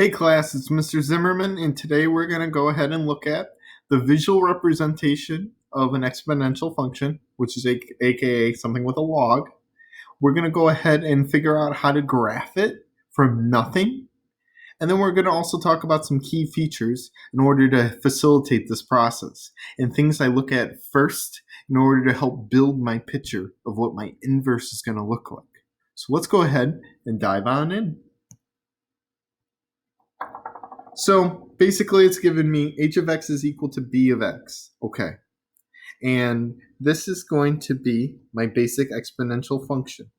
Hey class, it's Mr. Zimmerman, and today we're going to go ahead and look at the visual representation of an exponential function, which is aka something with a log. We're going to go ahead and figure out how to graph it from nothing, and then we're going to also talk about some key features in order to facilitate this process, and things I look at first in order to help build my picture of what my inverse is going to look like. So let's go ahead and dive on in. So basically it's given me h of x is equal to b of x. Okay. And this is going to be my basic exponential function.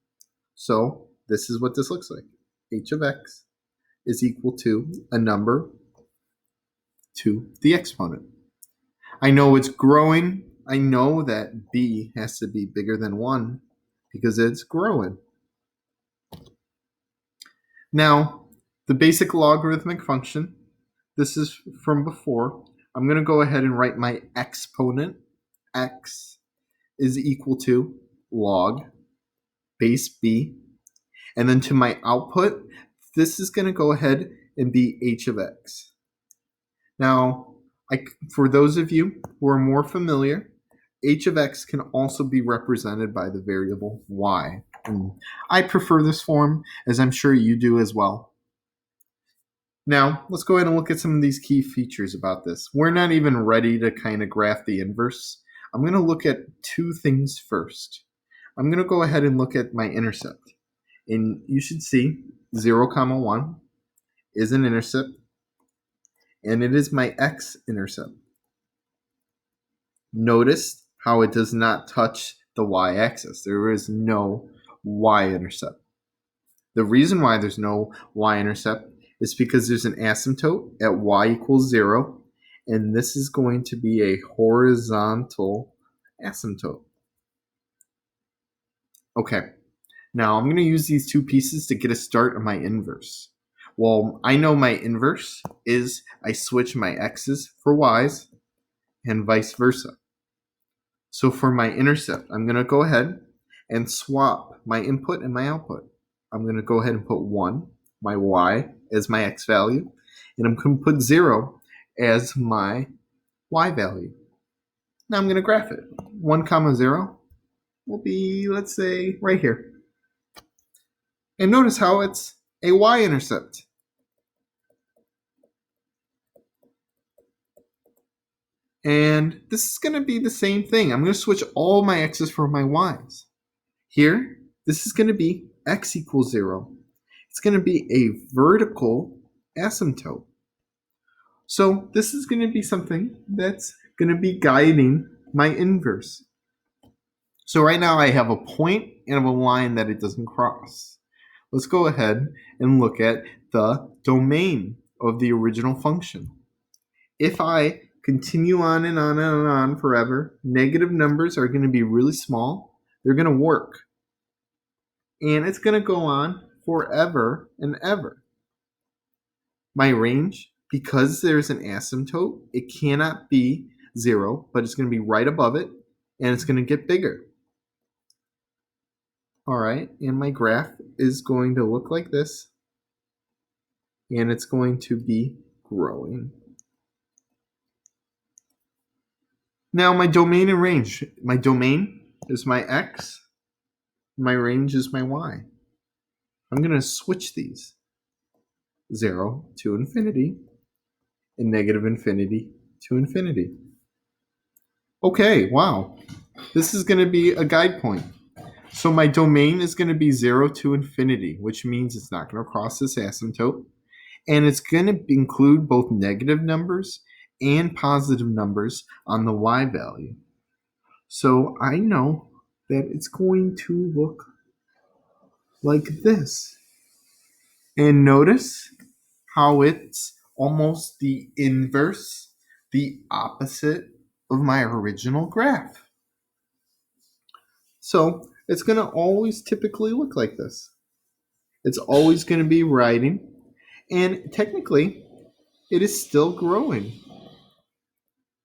So this is what this looks like. H of x is equal to a number to the exponent. I know it's growing. I know that b has to be bigger than 1 because it's growing. Now, the basic logarithmic function, this is from before. I'm going to go ahead and write my exponent. X is equal to log base b. And then to my output, this is going to go ahead and be h of x. Now, for those of you who are more familiar, h of x can also be represented by the variable y. And I prefer this form, as I'm sure you do as well. Now, let's go ahead and look at some of these key features about this. We're not even ready to kind of graph the inverse. I'm going to look at two things first. I'm going to go ahead and look at my intercept. And you should see 0, 1 is an intercept, and it is my x-intercept. Notice how it does not touch the y-axis. There is no y-intercept. The reason why there's no y-intercept is because there's an asymptote at y equals 0, and this is going to be a horizontal asymptote. Okay, now I'm going to use these two pieces to get a start on my inverse. Well, I know my inverse is I switch my x's for y's and vice versa. So for my intercept, I'm going to go ahead and swap my input and my output. I'm going to go ahead and put 1, my y, as my x value, and I'm going to put 0 as my y value. Now I'm going to graph it. 1, 0 will be, let's say, right here. And notice how it's a y-intercept. And this is going to be the same thing. I'm going to switch all my x's for my y's. Here, this is going to be x equals 0. It's going to be a vertical asymptote. So this is going to be something that's going to be guiding my inverse. So right now I have a point and I have a line that it doesn't cross. Let's go ahead and look at the domain of the original function. If I continue on and on and on forever, negative numbers are going to be really small. They're going to work. And it's going to go on forever and ever. My range, because there's an asymptote, it cannot be 0, but it's going to be right above it, and it's going to get bigger. All right, and my graph is going to look like this, and it's going to be growing. Now my domain and range. My domain is my x. My range is my y. I'm going to switch these. 0 to infinity and negative infinity to infinity. Okay, wow. This is going to be a guide point. So my domain is going to be 0 to infinity, which means it's not going to cross this asymptote. And it's going to include both negative numbers and positive numbers on the y value. So I know that it's going to look like this. And notice how it's almost the inverse, the opposite of my original graph. So it's going to always typically look like this. It's always going to be rising, and technically it is still growing.